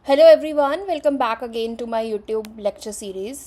Hello everyone, welcome back again to my YouTube lecture series.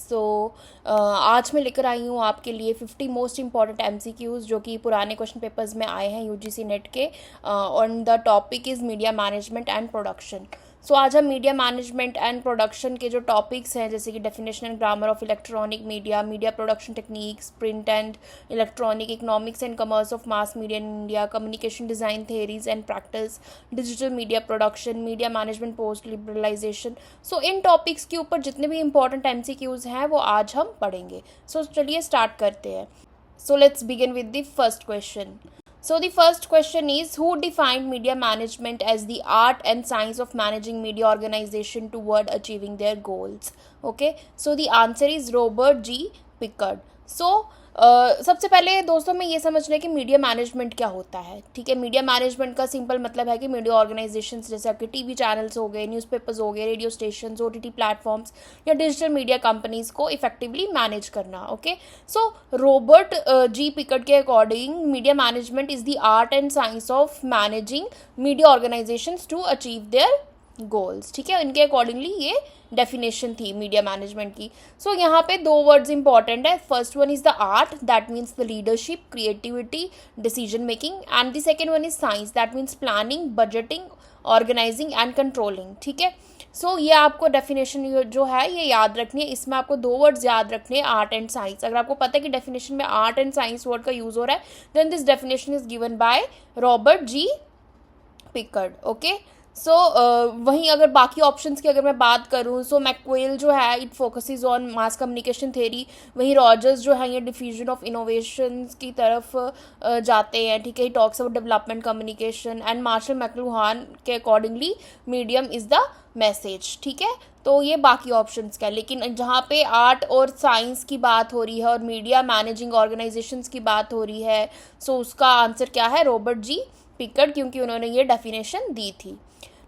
आज मैं लेकर आई हूँ आपके लिए 50 मोस्ट इंपॉर्टेंट एमसीक्यूज़ जो कि पुराने क्वेश्चन पेपर्स में आए हैं यूजीसी नेट के। On the topic is media management and production. आज हम मीडिया मैनेजमेंट एंड प्रोडक्शन के जो टॉपिक्स हैं जैसे कि definition and grammar of electronic media, media production techniques, print and electronic, economics and commerce of mass media in India, communication design theories and practice, digital media production, media management post liberalisation. इन topics के ऊपर जितने भी important MCQs हैं वो आज हम पढ़ेंगे। चलिए स्टार्ट करते हैं। Let's begin with the first question. So the first question is, who defined media management as the art and science of managing media organization toward achieving their goals? Okay, so the answer is Robert G. Pickard. सबसे पहले दोस्तों में ये समझना है कि media management क्या होता है। ठीक है, मीडिया मैनेजमेंट का सिंपल मतलब है कि मीडिया ऑर्गेनाइजेशंस जैसे आपके टीवी चैनल्स हो गए, न्यूज़पेपर्स हो गए, रेडियो स्टेशंस, ओटीटी प्लेटफॉर्म्स या डिजिटल मीडिया कंपनीज को इफेक्टिवली मैनेज करना। ओके, रॉबर्ट जी पिकर्ड के according media management is the art and science of managing media organisations to achieve their goals. ठीक है, इनके अकॉर्डिंगली ये डेफिनेशन थी media management की। यहाँ पे दो वर्ड्स इंपॉर्टेंट है। First one is the art, that means the leadership, creativity, decision making, and the second one is science, that means planning, budgeting, organising and controlling. ठीक है, ये आपको डेफिनेशन जो है ये याद रखनी है। इसमें आपको दो वर्ड्स याद रखने हैं, आर्ट एंड साइंस। अगर आपको पता है कि डेफिनेशन में आर्ट एंड साइंस वर्ड का यूज हो रहा है, then this definition is given by Robert G Pickard. Okay, वहीं अगर बाकी ऑप्शंस की अगर मैं बात करूँ, मैक्वेल जो है it focuses on mass communication theory, वहीं रॉजर्स जो है ये डिफ्यूजन ऑफ इनोवेशंस की तरफ जाते हैं। ठीक है, talks about development communication, and Marshall McLuhan के accordingly medium is the message. ठीक है, ये बाकी ऑप्शंस का, लेकिन जहाँ पे आर्ट और साइंस की बात हो रही है और मीडिया मैनेजिंग ऑर्गेनाइजेशंस की बात हो रही है, उसका आंसर क्या है? रॉबर्ट जी पिकर्ड, क्योंकि उन्होंने ये डेफिनेशन दी थी।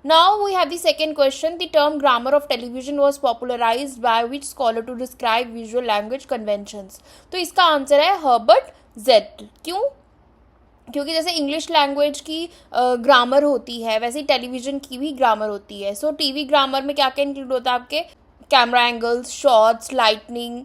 Now we have the second question. The term grammar of television was popularized by which scholar to describe visual language conventions? तो इसका आंसर है हर्बर्ट जेटल। क्यों? क्योंकि जैसे इंग्लिश लैंग्वेज की ग्रामर होती है, वैसे ही टेलीविजन की भी ग्रामर होती है। टीवी ग्रामर में क्या क्या इंक्लूड होता है? आपके camera angles, shots, lightning,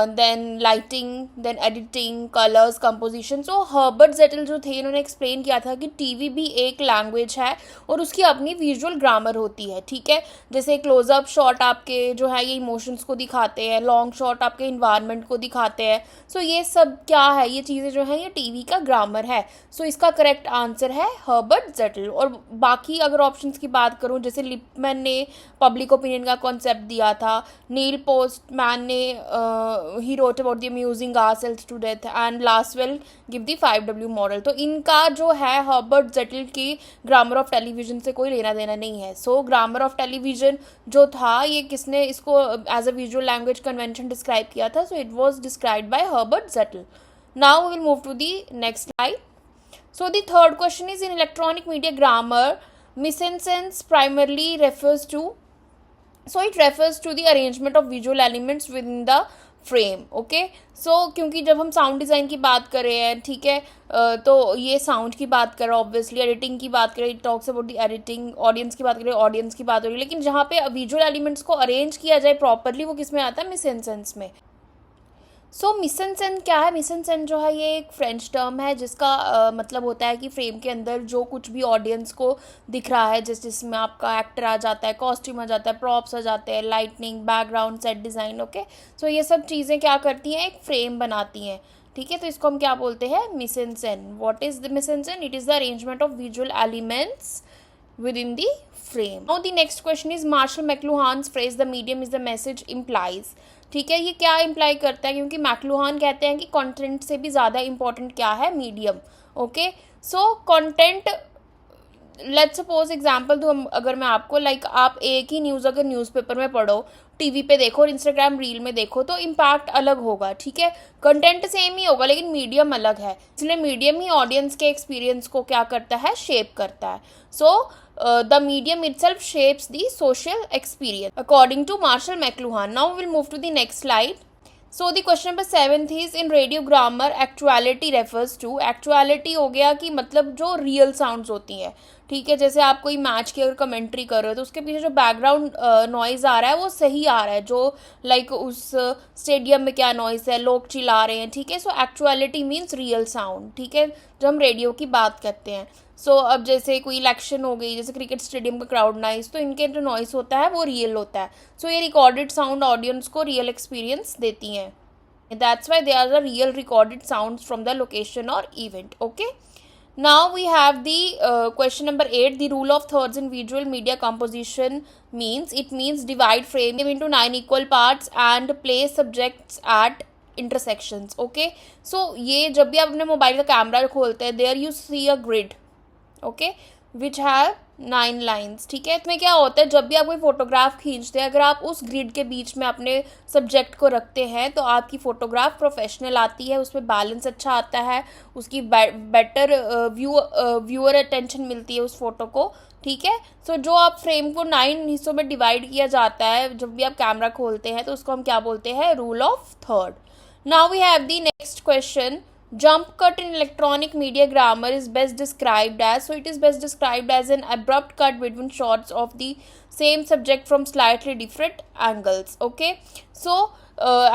then lighting, then editing, colours, composition. Herbert Zettl जो थे इन्होंने एक्सप्लेन किया था कि टीवी भी एक लैंग्वेज है और उसकी अपनी विजुअल ग्रामर होती है। ठीक है, जैसे क्लोजअप शॉट आपके जो है ये इमोशंस को दिखाते हैं, लॉन्ग शॉट आपके इन्वायरमेंट को दिखाते हैं। ये सब क्या है? ये चीज़ें जो है ये टीवी का ग्रामर है। इसका करेक्ट आंसर है हर्बर्ट जेटल। और बाकी अगर ऑप्शंस की बात करूँ, जैसे लिपमैन ने पब्लिक ओपिनियन का कॉन्सेप्ट दिया था, नील पोस्टमैन ने he wrote about the amusing ourselves to death, and Laswell give the 5W model. इनका जो है हर्बर्ट जेटल की ग्रामर ऑफ टेलीविजन से कोई लेना देना नहीं है। ग्रामर ऑफ टेलीविजन जो था ये किसने इसको as a visual language convention describe किया था? It was described by Herbert Zettl. Now we will move to the next slide. The third question is, in electronic media grammar, mise en scène primarily refers to, it refers to the arrangement of visual elements within the frame. Okay, क्योंकि जब हम sound design की बात कर रहे हैं, ठीक है, ये साउंड की बात कर रहे हैं, ऑब्वियसली एडिटिंग की बात करें, talks about the editing, audience की बात करें, ऑडियंस की बात हो रही है, लेकिन जहाँ पे विजुअल एलिमेंट्स को अरेंज किया जाए प्रॉपरली वो किस में आता है? मिस एन सेंस में। मिस एन सेंस क्या है? मिस एन सेंस जो है ये एक फ्रेंच टर्म है जिसका मतलब होता है कि फ्रेम के अंदर जो कुछ भी ऑडियंस को दिख रहा है, जिसमें आपका एक्टर आ जाता है, कॉस्ट्यूम आ जाता है, प्रॉप्स आ जाते हैं, lightning, background, set design. Okay, ये सब चीज़ें क्या करती हैं? एक फ्रेम बनाती हैं। ठीक है, इसको हम क्या बोलते हैं? Miss N sense. What is the miss N sense? It is the arrangement of visual elements within the frame. Now the next question is, Marshall McLuhan's phrase "the medium is the message" implies. ठीक है, ये क्या imply करता है? क्योंकि मैक्लूहान कहते हैं कि कंटेंट से भी ज़्यादा इंपॉर्टेंट क्या है? Medium. Okay, content, let's suppose example दूँ अगर मैं आपको, आप एक ही न्यूज़ अगर न्यूज़पेपर में पढ़ो, टीवी पे देखो और इंस्टाग्राम रील में देखो तो इम्पैक्ट अलग होगा। ठीक है, कंटेंट सेम ही होगा लेकिन मीडियम अलग है, इसलिए मीडियम ही ऑडियंस के एक्सपीरियंस को क्या करता है? शेप करता है। The medium itself shapes the social experience according to Marshall McLuhan. Now we will move to the next slide. So the question number 7 is in radio grammar actuality refers to, actuality हो गया कि मतलब जो real sounds होती हैं, ठीक है। जैसे आप कोई मैच की अगर कमेंट्री कर रहे हो तो उसके पीछे जो बैकग्राउंड नॉइज़ आ रहा है वो सही आ रहा है, जो लाइक उस स्टेडियम में क्या नॉइज़ है, लोग चिल्ला रहे हैं, ठीक है। सो एक्चुअलिटी मीन्स रियल साउंड, ठीक है, जब हम रेडियो की बात करते हैं। सो अब जैसे कोई इलेक्शन हो गई, जैसे क्रिकेट स्टेडियम का क्राउड नॉइज़, तो इनके जो नॉइज़ होता है वो रियल होता है। सो ये रिकॉर्डेड साउंड ऑडियंस को रियल एक्सपीरियंस देती हैं। That's why they are the real recorded sounds from the location or event. Okay. Now we have the question number 8. The rule of thirds in visual media composition means divide frame into 9 equal parts and place subjects at intersections. Okay. So ये जब भी आप अपने mobile का camera खोलते हैं, there you see a grid. Okay, which have 9 lines, ठीक है। इसमें क्या होता है, जब भी आप कोई फोटोग्राफ खींचते हैं, अगर आप उस ग्रिड के बीच में अपने सब्जेक्ट को रखते हैं तो आपकी फ़ोटोग्राफ प्रोफेशनल आती है, उसमें बैलेंस अच्छा आता है, उसकी बेटर व्यूअर अटेंशन मिलती है उस फोटो को, ठीक है। सो जो आप फ्रेम को 9 हिस्सों में डिवाइड किया जाता है जब भी आप कैमरा खोलते हैं, तो उसको हम क्या बोलते हैं, rule of third. Now we have the next question. Jump cut in electronic media grammar is best described as, so it is best described as an abrupt cut between shots of the same subject from slightly different angles. Okay, so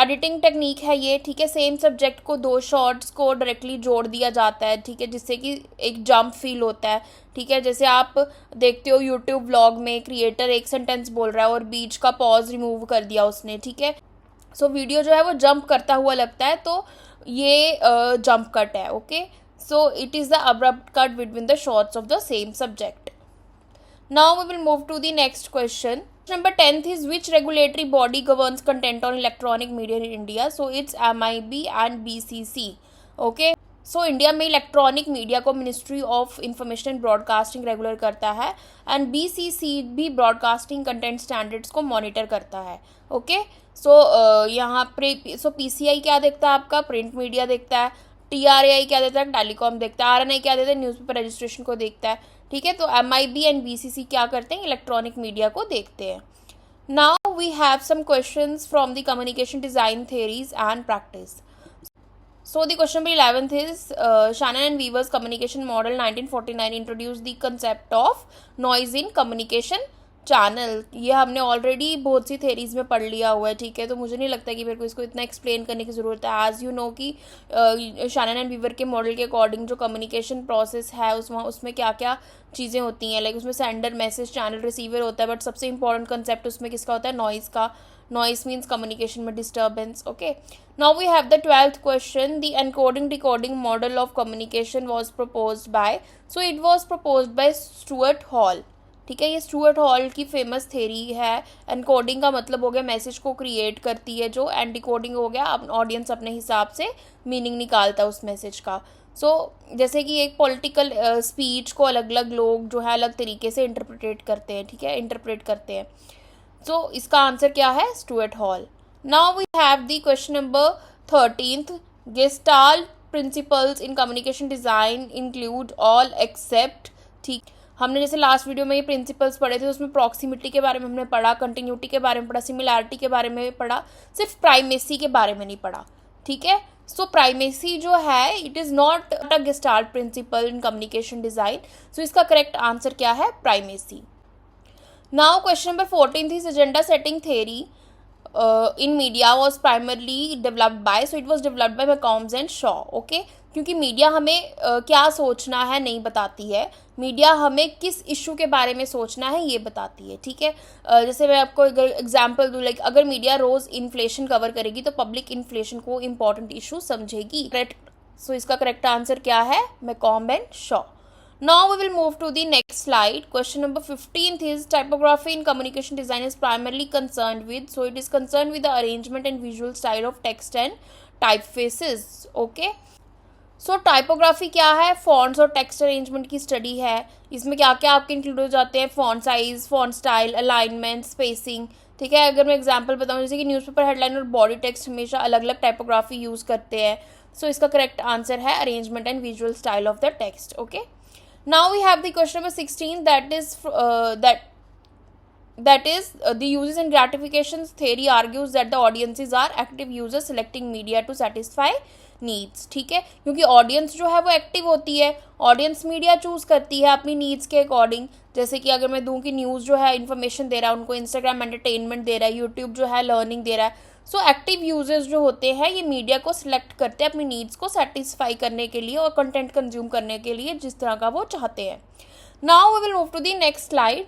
editing technique है ये, ठीक है। Same subject को दो shots को directly जोड़ दिया जाता है, ठीक है, जिससे कि एक जंप फील होता है, ठीक है। जैसे आप देखते हो यूट्यूब व्लॉग में क्रिएटर एक सेंटेंस बोल रहा है और बीच का पॉज रिमूव कर दिया उसने, ठीक है। सो वीडियो जो है वो जंप करता हुआ लगता है, तो ये जंप कट है। Okay, so it is the abrupt cut between the shots of the same subject. Now we will move to the next question. Number 10th is which regulatory body governs content on electronic media in India? So it's MIB and BCC. Okay. So India में electronic media को ministry of information and broadcasting regular करता है, and BCC भी broadcasting content standards को monitor करता है. Okay, सो यहाँ पे सो पीसीआई क्या देखता है, आपका प्रिंट मीडिया देखता है, टीआरएआई क्या देता है, टेलीकॉम देखता है, आरएनआई क्या देता है, न्यूज़पेपर रजिस्ट्रेशन को देखता है, ठीक है. तो एमआईबी एंड बीसीसी क्या करते हैं, इलेक्ट्रॉनिक मीडिया को देखते हैं. Now we have some questions from the communication design theories and practice. So the question number 11th is Shannon and Weaver's communication model 1949 introduced the concept of noise in communication channel. ये हमने already बहुत सी theories में पढ़ लिया हुआ है, ठीक है. तो मुझे नहीं लगता कि मेरे को इसको इतना एक्सप्लेन करने की ज़रूरत है. एज यू नो कि शैनन एंड वीवर के मॉडल के अकॉर्डिंग जो कम्युनिकेशन प्रोसेस है उसमें क्या क्या चीज़ें होती हैं, लाइक उसमें सेंडर, मैसेज, चैनल, रिसीवर होता है, बट सबसे इंपॉर्टेंट कंसेप्ट उसमें किसका होता है, नॉइज़ का. Noise means communication में disturbance. Okay, now we have the 12th question. The encoding decoding model of communication was proposed by, so it was proposed by Stuart Hall. ठीक है, ये स्टुअर्ट हॉल की फेमस थेरी है. Encoding का मतलब हो गया मैसेज को क्रिएट करती है जो, एंड डिकोडिंग हो गया ऑडियंस अपने हिसाब से मीनिंग निकालता है उस मैसेज का. सो जैसे कि एक पॉलिटिकल स्पीच को अलग अलग लोग जो है अलग तरीके से इंटरप्रेट करते हैं, ठीक है, इंटरप्रेट करते हैं. सो इसका आंसर क्या है, Stuart Hall. Now we have the question number 13th. Gestalt principles in communication design include all except, ठीक. हमने जैसे लास्ट वीडियो में ये प्रिंसिपल्स पढ़े थे, उसमें प्रॉक्सिमिटी के बारे में हमने पढ़ा, कंटिन्यूटी के बारे में पढ़ा, सिमिलैरिटी के बारे में पढ़ा, सिर्फ प्राइमेसी के बारे में नहीं पढ़ा, ठीक है. सो प्राइमेसी जो है it is not a gestalt principle in communication design. So इसका करेक्ट आंसर क्या है, primacy. Now question number 14 is agenda setting theory in media was primarily developed by, so it was developed by McCombs and Shaw. Okay, क्योंकि media हमें क्या सोचना है नहीं बताती है, मीडिया हमें किस इशू के बारे में सोचना है ये बताती है, ठीक है. जैसे मैं आपको अगर एग्जांपल दूँ, लाइक अगर मीडिया रोज़ इन्फ्लेशन कवर करेगी तो पब्लिक इन्फ्लेशन को इम्पॉर्टेंट इशू समझेगी, करेक्ट. सो इसका करेक्ट आंसर क्या है, McCombs and Shaw. Now we will move to the next slide. Question number 15th is typography in communication design is primarily concerned with, so it is concerned with the arrangement and visual style of text and typefaces. Okay, so typography क्या है, fonts और text arrangement की study है. इसमें क्या क्या आपके include हो जाते हैं, font size, font style, alignment, spacing, ठीक है. अगर मैं एग्जाम्पल बताऊँ, जैसे कि न्यूज़पेपर हेडलाइन और बॉडी टेक्स्ट हमेशा अलग अलग टाइपोग्राफी यूज़ करते हैं. सो इसका करेक्ट आंसर है arrangement and visual style of the text. Okay, now we have the question number 16, that is that that is the uses and gratifications theory argues that the audiences are active users selecting media to satisfy needs. ठीक है, क्योंकि audience जो है वो active होती है, audience media choose करती है अपनी नीड्स के अकॉर्डिंग. जैसे कि अगर मैं दूं कि न्यूज़ जो है इन्फॉर्मेशन दे रहा है उनको, इंस्टाग्राम एंटरटेनमेंट दे रहा है, यूट्यूब जो है लर्निंग दे रहा है. सो एक्टिव यूजर्स जो होते हैं ये मीडिया को सिलेक्ट करते हैं अपनी नीड्स को सेटिस्फाई करने के लिए और कंटेंट कंज्यूम करने के लिए जिस तरह का वो चाहते हैं. Now we will move to the next slide.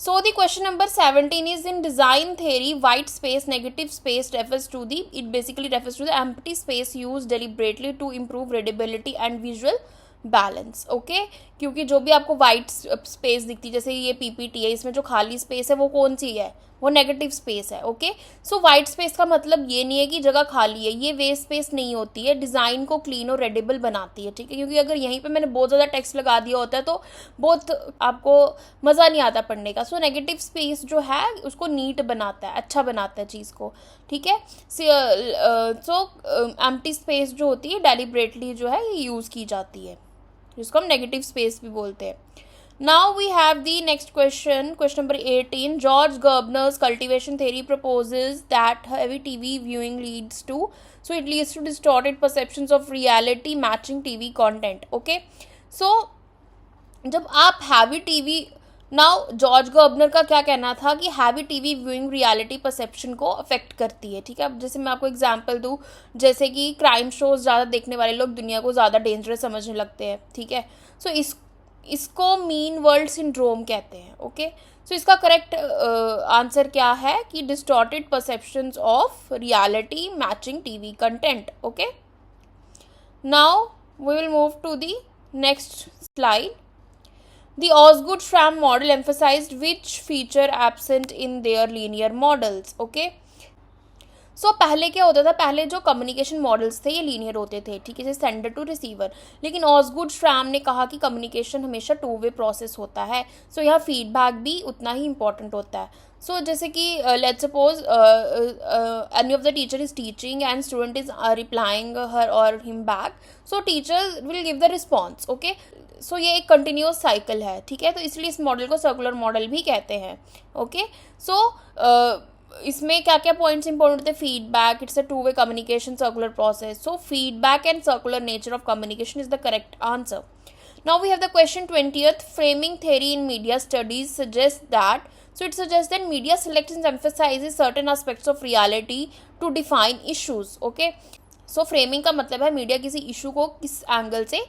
So the question number 17 is in design theory, white space, negative space it basically refers to the empty space used deliberately to improve readability and visual balance. Okay, क्योंकि जो भी आपको white space दिखती है, जैसे ये PPT है, इसमें जो खाली स्पेस है वो कौन सी है, वो नेगेटिव स्पेस है. ओके, सो वाइट स्पेस का मतलब ये नहीं है कि जगह खाली है, ये वेस्ट स्पेस नहीं होती है, डिज़ाइन को क्लीन और रीडेबल बनाती है. ठीक है, क्योंकि अगर यहीं पे मैंने बहुत ज़्यादा टेक्स्ट लगा दिया होता है तो बहुत आपको मज़ा नहीं आता पढ़ने का. सो नेगेटिव स्पेस जो है उसको नीट बनाता है, अच्छा बनाता है चीज़ को. ठीक है, सो एम्प्टी स्पेस जो होती है डेलिब्रेटली जो है ये यूज़ की जाती है, जिसको हम नेगेटिव स्पेस भी बोलते हैं. Now we have the next question number 18. George Gerbner's cultivation theory proposes that heavy TV viewing leads to distorted perceptions of reality matching TV content. Okay, so जब आप हैवी टीवी, नाउ जॉर्ज गर्बनर का क्या कहना था कि heavy TV viewing reality perception को affect करती है. ठीक है, अब जैसे मैं आपको एग्जांपल दूं, जैसे कि क्राइम शोज ज़्यादा देखने वाले लोग दुनिया को ज़्यादा डेंजरस समझने लगते हैं. ठीक है, सो इसको मीन वर्ल्ड सिंड्रोम कहते हैं. ओके, सो इसका करेक्ट आंसर क्या है कि distorted perceptions of reality matching TV content. Okay, now we will move to the next slide. The Osgood-Schramm model emphasized which feature absent in their linear models. Okay. सो पहले क्या होता था, पहले जो कम्युनिकेशन मॉडल्स थे ये लीनियर होते थे. ठीक है, जैसे सेंडर टू रिसीवर. लेकिन ऑसगुड-श्रैम ने कहा कि कम्युनिकेशन हमेशा 2 वे प्रोसेस होता है. सो यहाँ फीडबैक भी उतना ही इंपॉर्टेंट होता है. सो जैसे कि let's suppose any of the teacher is teaching and student is replying her or him back, so teacher will give the response. Okay, so ये एक कंटिन्यूस साइकिल है. ठीक है, तो इसलिए इस मॉडल को सर्कुलर मॉडल भी कहते हैं. ओके, सो इसमें क्या क्या पॉइंट्स इंपॉर्टेंट होते हैं. Feedback, it's a 2 way communication circular process. So feedback and circular nature of communication is the correct answer. Now we have the question 20th. Framing theory in media studies suggest that, so it suggests that media selects and emphasizes certain aspects of reality to define issues. Okay, so framing का मतलब है media किसी issue को किस angle से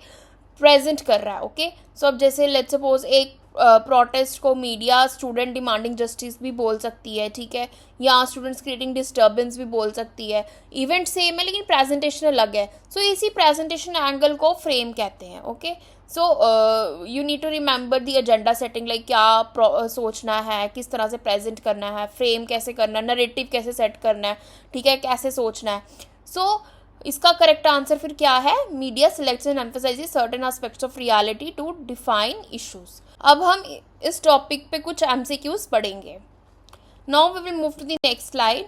present कर रहा है. ओके, सो अब जैसे लेट्स सपोज एक प्रोटेस्ट को मीडिया स्टूडेंट डिमांडिंग जस्टिस भी बोल सकती है. ठीक है, या स्टूडेंट्स क्रिएटिंग डिस्टर्बेंस भी बोल सकती है. इवेंट सेम है लेकिन प्रेजेंटेशन अलग है. सो इसी प्रेजेंटेशन एंगल को फ्रेम कहते हैं. Okay, so you need to remember the agenda setting, like क्या सोचना है, किस तरह से प्रेजेंट करना है, फ्रेम कैसे करना है, नरेटिव कैसे सेट करना है. ठीक है, कैसे सोचना है. सो इसका करेक्ट आंसर फिर क्या है, media selects and emphasises certain aspects of reality to define issues. अब हम इस टॉपिक पे कुछ एमसीक्यूज पढ़ेंगे. Now we will move to the next slide.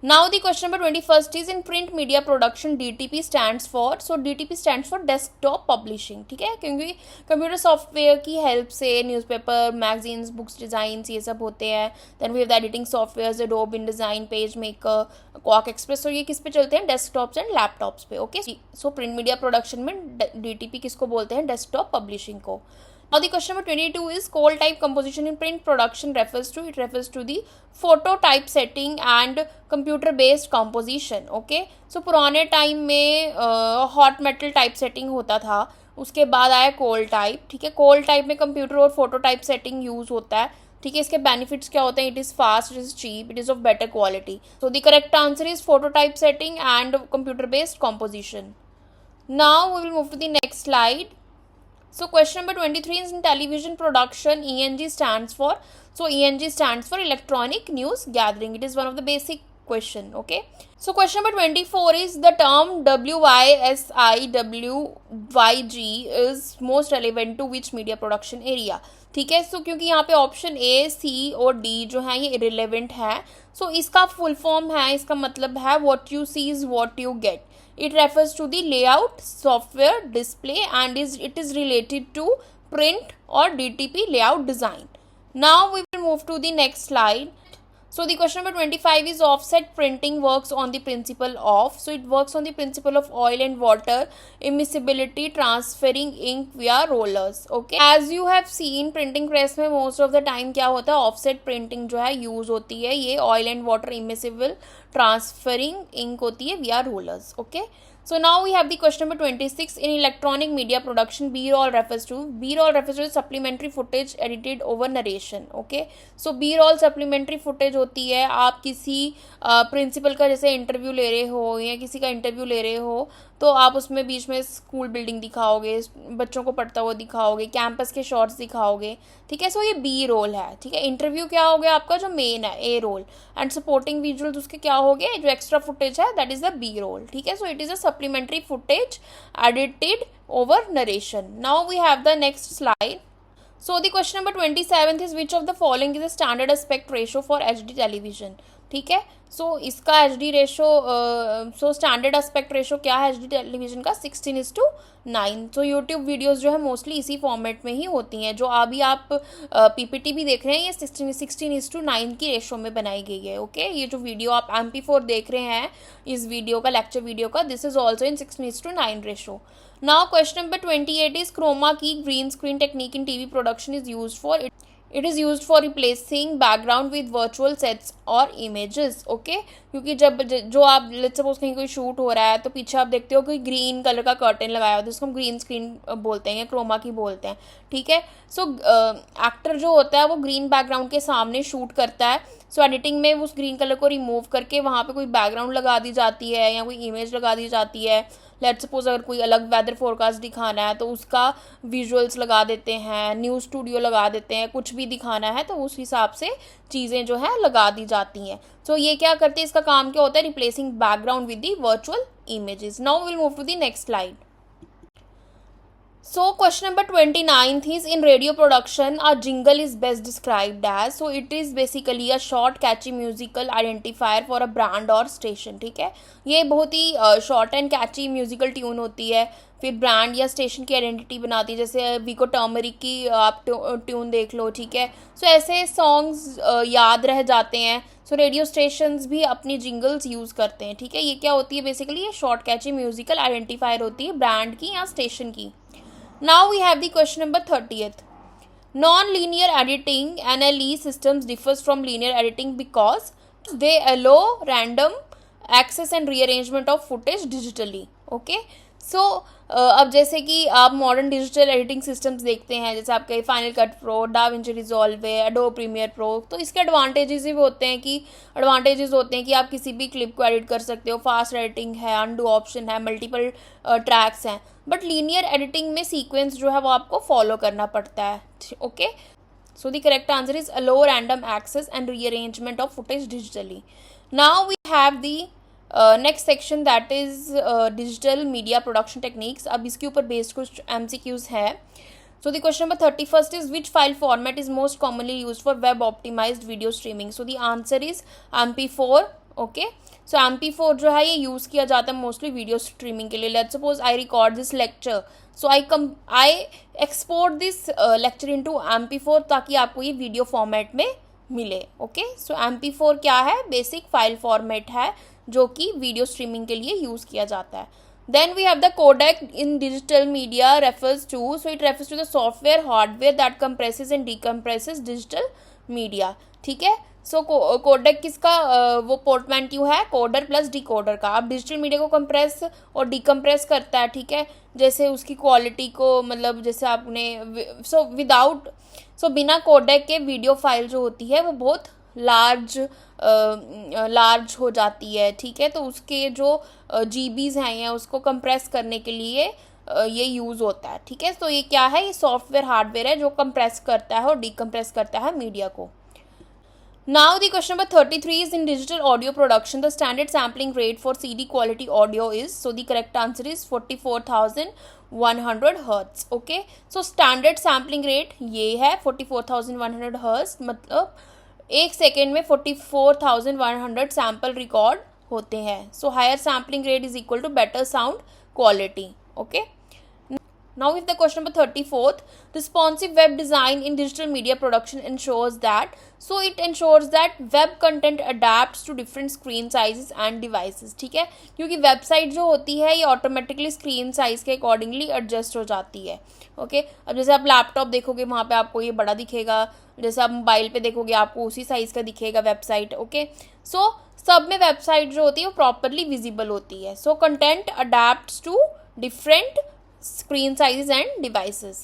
Now the question number 21st is in print media production DTP stands for, so DTP stands for desktop publishing. ठीक है, क्योंकि computer software की help से newspaper, magazines, books, designs ये सब होते हैं. Then we have the editing software Adobe, InDesign, PageMaker, क्वाक एक्सप्रेस. तो ये किस पे चलते हैं, डेस्कटॉप्स एंड लैपटॉप्स पे. Okay, so print media production में DTP किसको बोलते हैं, डेस्कटॉप पब्लिशिंग को. Now the question number 22 is coal type composition in print production refers to the photo type setting and computer based composition. Okay, so पुराने time में hot metal typesetting होता था, उसके बाद आया कोल टाइप. ठीक है, कोल टाइप में कंप्यूटर और फोटो टाइप सेटिंग यूज होता है. ठीक है, इसके बेनिफिट्स क्या होते हैं, it is fast, it is cheap, it is of better quality. So the correct answer is photo typesetting and computer based composition. Now we will move to the next slide. So question number 23 is in television production, ENG stands for, so ENG stands for electronic news gathering. It is one of the basic question. Okay, so question number 24 is the term WYSIWYG is most relevant to which media production area. ठीक है, सो क्योंकि यहाँ पे option A, C और D जो है ये irrelevant है, सो इसका फुल फॉर्म है, इसका मतलब है what you see is what you get. It refers to the layout, software, display and it is related to print or DTP layout design. Now we will move to the next slide. So the question number 25 is offset printing works on the principle of. So it works on the principle of oil and water immiscibility transferring ink via rollers. Okay. As you have seen printing press में most of the time क्या होता है, offset printing जो है use होती है, ये oil and water immiscible transferring ink होती है via rollers. Okay. So now we have the question number 26. In electronic media production, B-roll refers to supplementary footage edited over narration. Okay. So B-roll supplementary footage होती है, आप किसी principal का जैसे interview ले रहे हो या किसी का इंटरव्यू ले रहे हो तो आप उसमें बीच में स्कूल बिल्डिंग दिखाओगे, बच्चों को पढ़ता हुआ दिखाओगे, कैंपस के शॉट्स दिखाओगे. ठीक है. सो ये बी रोल है. ठीक है. इंटरव्यू क्या हो गया आपका जो मेन है, A roll, and supporting visuals उसके क्या हो गए, जो एक्स्ट्रा फुटेज है that is the B roll. ठीक है. So it is a supplementary footage edited over narration. Now we have the next slide. So the question number 27 is which of the following is a standard aspect ratio for HD television. ठीक है. सो इसका H D ratio, so standard aspect ratio क्या है H D television का, 16:9. So YouTube videos जो है mostly इसी format में ही होती हैं. जो अभी आप पीपीटी भी देख रहे हैं ये 16:9 की रेशो में बनाई गई है. ओके. ये जो वीडियो आप MP4 देख रहे हैं इस वीडियो का, लेक्चर वीडियो का, this is also in 16:9 ratio. Now question number 28 is chroma key green screen technique in TV production is used for. It is used for replacing background with virtual sets or images. Okay. क्योंकि जब जो आप let's suppose कहीं कोई shoot हो रहा है तो पीछे आप देखते हो कोई ग्रीन कलर का कर्टन लगाया होता है, जिसको हम ग्रीन स्क्रीन बोलते हैं या क्रोमा की बोलते हैं. ठीक है. सो एक्टर जो होता है वो ग्रीन बैकग्राउंड के सामने शूट करता है. सो एडिटिंग में उस ग्रीन कलर को रिमूव करके वहाँ पे कोई बैकग्राउंड लगा दी जाती है या कोई इमेज लगा दी जाती है. लेट्स सपोज अगर कोई अलग वेदर फोरकास्ट दिखाना है तो उसका विजुअल्स लगा देते हैं, न्यूज़ स्टूडियो लगा देते हैं, कुछ भी दिखाना है तो उस हिसाब से चीज़ें जो है लगा दी जाती हैं. सो ये क्या करते हैं, इसका काम क्या होता है, replacing background with the virtual images. Now will move to the next slide. So question number 29 is in radio production a jingle is best described as. So it is basically a short catchy musical identifier for a brand or station. ठीक है. ये बहुत ही short and catchy musical tune होती है, फिर brand या station की आइडेंटिटी बनाती है. जैसे विको टर्मरिक की आप ट्यून देख लो. ठीक है. सो ऐसे सॉन्ग्स याद रह जाते हैं. सो रेडियो स्टेशंस भी अपनी जिंगल्स यूज़ करते हैं. ठीक है. ये क्या होती है बेसिकली, ये शॉर्ट कैची म्यूजिकल आइडेंटिफायर होती है ब्रांड की या स्टेशन की. Now we have the question number 30th. Non-linear editing NLE systems differs from linear editing because they allow random access and rearrangement of footage digitally. Okay. सो अब जैसे कि आप modern digital editing systems देखते हैं, जैसे आपके final cut pro, da Vinci resolve है, adobe premiere pro, तो इसके एडवांटेजेस भी होते हैं कि आप किसी भी क्लिप को एडिट कर सकते हो, फास्ट एडिटिंग है, अनडू ऑप्शन है, मल्टीपल ट्रैक्स हैं. बट लीनियर एडिटिंग में सीक्वेंस जो है वो आपको फॉलो करना पड़ता है. Okay. So the correct answer is allow random access and rearrangement of footage digitally. Now we have the next section that is digital media production techniques. अब इसके ऊपर बेस्ड कुछ MCQs है. So the question number 31st is which file format is most commonly used for web optimized video streaming. So the answer is MP4. Okay. So MP4 जो है ये use किया जाता है मोस्टली वीडियो स्ट्रीमिंग के लिए. Let's suppose I record this lecture, so I export this lecture into MP4 ताकि आपको ये वीडियो फॉर्मेट में मिले. ओके. सो MP4 क्या है, बेसिक फाइल फॉर्मेट है जो कि वीडियो स्ट्रीमिंग के लिए यूज़ किया जाता है. Then we have the codec in digital media refers to the software hardware that compresses and decompresses digital media. ठीक है. सो कोडेक किसका, वो पोर्टमैन्ट्यू है कोडर प्लस डिकोडर का. अब डिजिटल मीडिया को कंप्रेस और डिकम्प्रेस करता है. ठीक है. जैसे उसकी क्वालिटी को, मतलब जैसे आपने बिना कोडेक के वीडियो फाइल जो होती है वो बहुत लार्ज हो जाती है. ठीक है. तो उसके जो GBs हैं या उसको कंप्रेस करने के लिए ये यूज़ होता है. ठीक है. तो ये क्या है, ये सॉफ्टवेयर हार्डवेयर है जो कंप्रेस करता है और डिकम्प्रेस करता है मीडिया को. Now the question number 33 is in digital audio production the standard sampling rate for CD quality audio is. So the correct answer is 44,100 Hz. Okay. So standard sampling rate ये है 44,100 Hz, मतलब एक second में 44,100 sample record होते हैं. So higher sampling rate is equal to better sound quality. Okay. Now with the question number 34th, responsive web design in digital media production ensures that, so it ensures that web content adapts to different screen sizes and devices. ठीक है, क्योंकि website जो होती है ये automatically screen size के accordingly adjust हो जाती है. ओके, अब जैसे आप लैपटॉप देखोगे वहाँ पे आपको ये बड़ा दिखेगा, जैसे आप मोबाइल पे देखोगे आपको उसी साइज़ का दिखेगा वेबसाइट. ओके, सो सब में वेबसाइट जो होती है वो प्रॉपरली विजिबल होती है. So content adapts to different screen sizes and devices.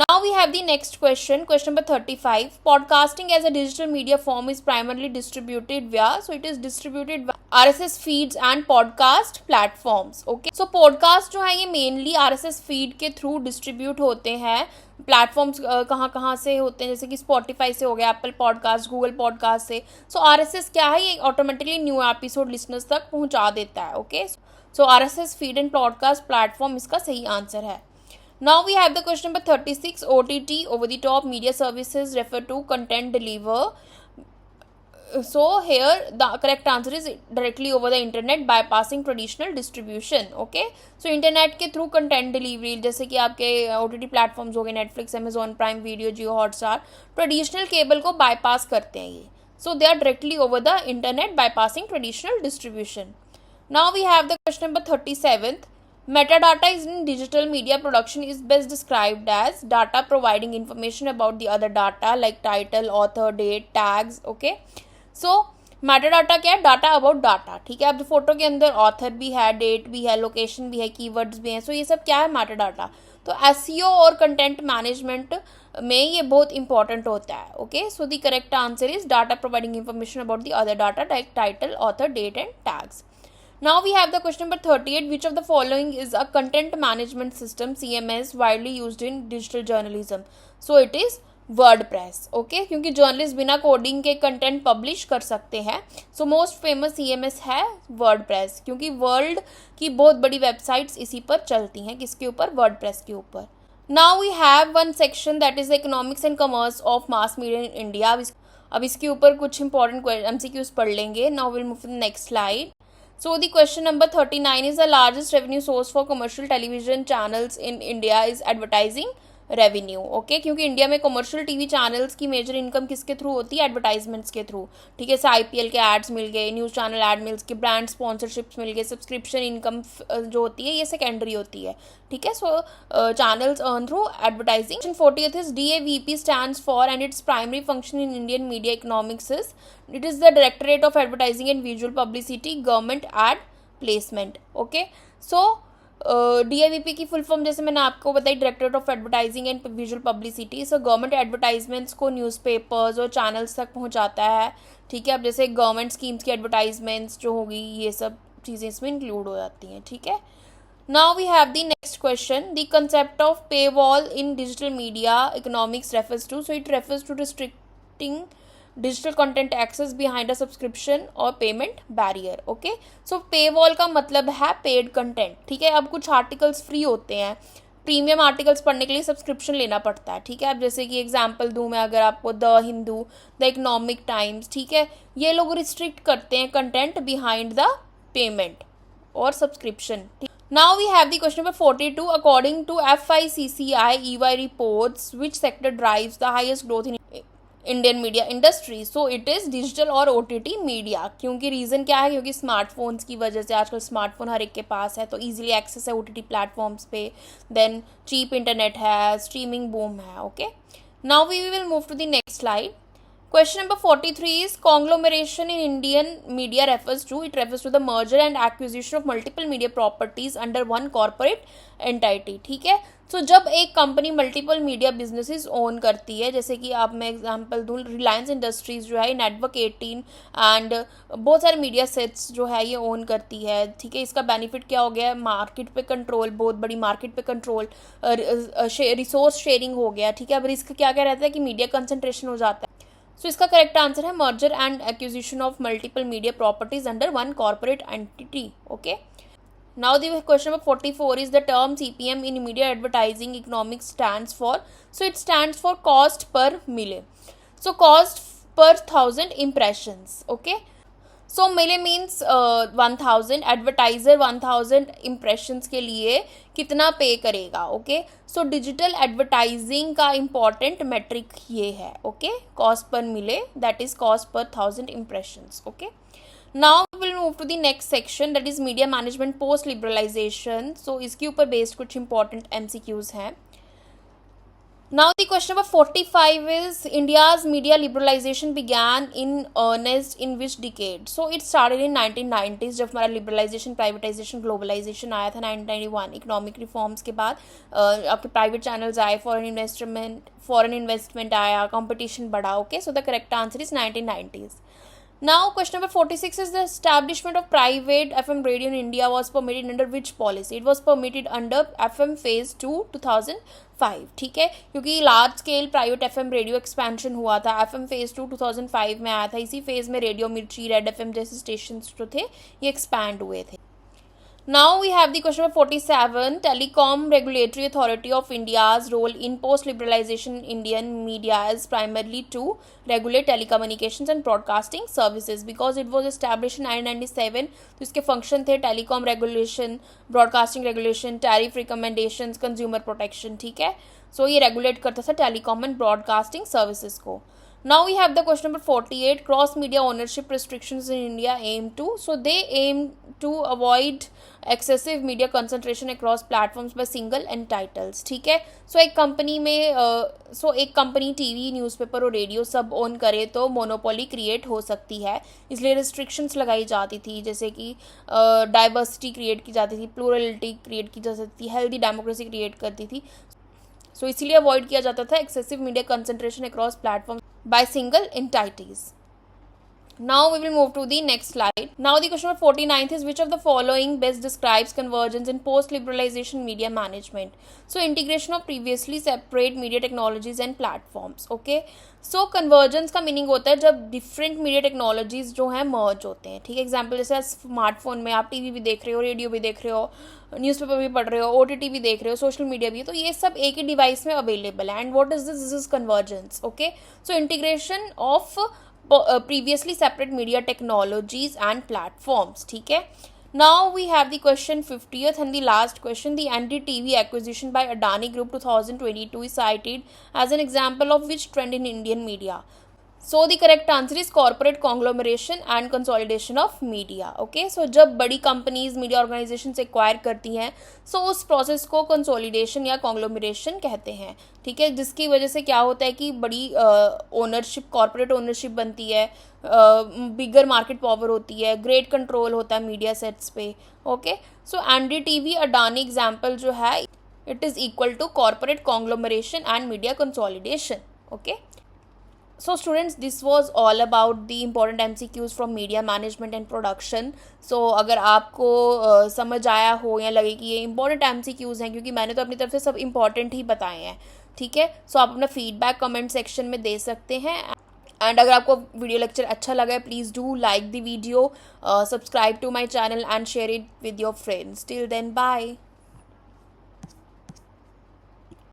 Now we have the next question number 35. Podcasting as a digital media form is primarily distributed via, so it is distributed via RSS feeds and podcast platforms. Okay, so podcast जो है ये mainly RSS feed के through distribute होते हैं. Platforms कहाँ से होते हैं, जैसे कि स्पॉटिफाई से हो गया, एप्पल पॉडकास्ट, गूगल पॉडकास्ट से. सो RSS क्या है, ये ऑटोमेटिकली न्यू एपिसोड लिसनर्स तक पहुंचा देता है. Okay, so RSS feed and podcast platform इसका सही आंसर है. Now we have the question number 36. OTT over the top media services refer to content deliver. So here the correct answer is directly over the internet bypassing traditional distribution. Okay, so internet के through content delivery, जैसे कि आपके OTT platforms हो गए Netflix, Amazon Prime Video, Jio Hotstar, traditional cable को bypass करते हैं ये. So they are directly over the internet bypassing traditional distribution. Now we have the question number 37th. Metadata is in digital media production is best described as data providing information about the other data like title, author, date, tags. Okay, so metadata क्या है, data about data. ठीक है, अब photo के अंदर author भी है, date भी है, लोकेशन भी है, कीवर्ड्स भी हैं. सो ये सब क्या है, मेटाडाटा. तो एसईओ और कंटेंट मैनेजमेंट में ये बहुत इंपॉर्टेंट होता है. Okay, so the correct answer is data providing information about the other data like title, author, date and tags. Now we have the question number 38. Which of the following is a content management system CMS widely used in digital journalism? So it is WordPress. Okay, क्योंकि journalist बिना coding के content publish कर सकते हैं. So most famous CMS है WordPress, क्योंकि world की बहुत बड़ी वेबसाइट्स इसी पर चलती हैं. किसके ऊपर, WordPress के ऊपर. Now we have one section that is the economics and commerce of mass media in India. अब इसके ऊपर कुछ इंपॉर्टेंट MCQs पढ़ लेंगे. Now we'll move to the next slide. So the question number 39 is the largest revenue source for commercial television channels in India is advertising revenue. Okay, क्योंकि India में commercial TV channels की major income किसके through होती है, advertisements के through. ठीक है, IPL के एड्स मिल गए, न्यूज़ चैनल एड मिल गए, ब्रांड स्पॉन्सरशिप्स मिल गए, सब्सक्रिप्शन इनकम जो होती है ये सेकेंडरी होती है. ठीक है, so channels earn through advertising. 40th is DAVP stands for and its primary function in Indian media economics is, it is the Directorate of Advertising and Visual Publicity, Government Ad Placement. Okay, so DAVP की full form जैसे मैंने आपको बताई, directorate of advertising and visual publicity. So government advertisements को newspapers और channels तक पहुंचाता है. ठीक है, अब जैसे गवर्नमेंट स्कीम्स की एडवर्टाइजमेंट्स जो होगी ये सब चीज़ें इसमें इंक्लूड हो जाती हैं. ठीक है, now we have the next question. The concept of paywall in digital media economics refers to, so it refers to restricting digital content access behind a subscription or payment barrier. Okay, so paywall का मतलब है paid content. ठीक है, अब कुछ articles free होते हैं, premium articles पढ़ने के लिए सब्सक्रिप्शन लेना पड़ता है. ठीक है, अब जैसे कि एग्जांपल दूं मैं अगर आपको, the Hindu, the economic times. ठीक है, ये लोग रिस्ट्रिक्ट करते हैं कंटेंट बिहाइंड द पेमेंट और subscription. Now we have the question number 42. According to FICCI EY reports, which sector drives the highest growth in Indian media industry? So it is digital और OTT media. क्योंकि reason क्या है, क्योंकि smartphones की वजह से आजकल स्मार्टफोन हर एक के पास है, तो इजीली एक्सेस है OTT प्लेटफॉर्म्स पे. देन चीप इंटरनेट है, स्ट्रीमिंग बूम है. Okay, now we will move to the next slide. Question number 43 is conglomeration in Indian media refers to, it refers to the merger and acquisition of multiple media properties under one corporate entity. ठीक है, सो जब एक company multiple media businesses own करती है, जैसे कि आप मैं एग्जांपल दूँ, रिलायंस इंडस्ट्रीज जो है नेटवर्क 18 एंड बहुत सारे मीडिया सेट्स जो है ये ओन करती है. ठीक है, इसका बेनिफिट क्या हो गया, मार्केट पे कंट्रोल, बहुत बड़ी मार्केट पे कंट्रोल, रिसोर्स शेयरिंग हो गया. ठीक है, अब रिस्क क्या क्या रहता है कि मीडिया कंसंट्रेशन हो जाता है. सो इसका करेक्ट आंसर है merger and acquisition of multiple media properties under one corporate entity. Okay, now the question number 44 is the term CPM in media advertising economics stands for, so it stands for cost per मिले. So cost per 1000 impressions. Okay, सो मिले means 1000, advertiser 1000 impressions के लिए कितना पे करेगा. Okay, so digital advertising का important metric ये है. ओके, कॉस्ट पर मिले, that is cost per 1000 impressions. Okay, now will move to the next section, that is media management post liberalisation. So इसके ऊपर बेस्ड कुछ इंपॉर्टेंट MCQs हैं. Now the question number 45 is India's media liberalization began in earnest in which decade? So it started in 1990s जब हमारा liberalization, privatization, globalization आया था 1991. Economic reforms के बाद आपके प्राइवेट चैनल्स आए, फॉरेन इन्वेस्टमेंट आया, कंपटीशन बढ़ा. Okay, so the correct answer is 1990s. Now question number 46 is the establishment of private FM radio in India was permitted under which policy? It was permitted under FM phase 2 2005. ठीक है, क्योंकि large scale private FM radio expansion हुआ था. FM phase 2 2005 में आया था. इसी phase में रेडियो मिर्ची, रेड FM जैसे स्टेशन जो थे ये एक्सपैंड हुए थे. Now we have the question number 47. Telecom Regulatory Authority of India's role in post-liberalization Indian media is primarily to regulate telecommunications and broadcasting services because it was established in 1997. तो इसके function थे telecom regulation, broadcasting regulation, tariff recommendations, consumer protection. ठीक है, सो ये regulate करता था telecom and broadcasting services को. Now we have the question number 48. Cross media ownership restrictions in India aim to. So they aim to avoid excessive media concentration across platforms by single entitles. ठीक है, सो एक company में एक company TV, newspaper और radio सब own करे तो monopoly create हो सकती है. इसलिए रिस्ट्रिक्शंस लगाई जाती थी, जैसे कि डाइवर्सिटी क्रिएट की जाती थी, प्लूरलिटी क्रिएट की जा सकती थी, हेल्दी डेमोक्रेसी क्रिएट करती थी. सो इसीलिए अवॉइड किया जाता था excessive media concentration across platform by single entities. Now we will move to the next slide. Now the question number 49 is which of the following best describes convergence in post-liberalization media management? So integration of previously separate media technologies and platforms. Okay. So convergence का meaning होता है जब different media technologies जो हैं मर्ज होते हैं. ठीक है, एग्जाम्पल जैसे स्मार्टफोन में आप टीवी भी देख रहे हो, रेडियो भी देख रहे हो, न्यूज़पेपर भी पढ़ रहे हो, OTT भी देख रहे हो, सोशल मीडिया भी, तो ये सब एक ही डिवाइस में अवेलेबल है. And what is this? This is convergence. Okay, so integration of previously separate media technologies and platforms. ठीक है, now we have the question 50th and the last question. The NDTV acquisition by Adani Group 2022 is cited as an example of which trend in Indian media? So the correct answer is corporate conglomeration and consolidation of media. Okay, so जब बड़ी companies media organisation से acquire करती हैं, सो उस process को consolidation या कॉन्ग्लोमरेशन कहते हैं. ठीक है, जिसकी वजह से क्या होता है कि बड़ी ओनरशिप, कॉर्पोरेट ओनरशिप बनती है, बिगर मार्केट पावर होती है, ग्रेट कंट्रोल होता है मीडिया सेट्स पे. Okay, so NDTV Adani example जो है, it is equal to corporate conglomeration and media consolidation. Okay, so students, this was all about the important MCQs from media management and production. so अगर आपको समझ आया हो या लगे कि ये important MCQs हैं, क्योंकि मैंने तो अपनी तरफ से सब important ही बताए हैं. ठीक है, सो आप अपना फीडबैक कमेंट सेक्शन में दे सकते हैं. एंड अगर आपको वीडियो लेक्चर अच्छा लगा है, please do like the video, subscribe to my channel and share it with your friends. Till then, bye.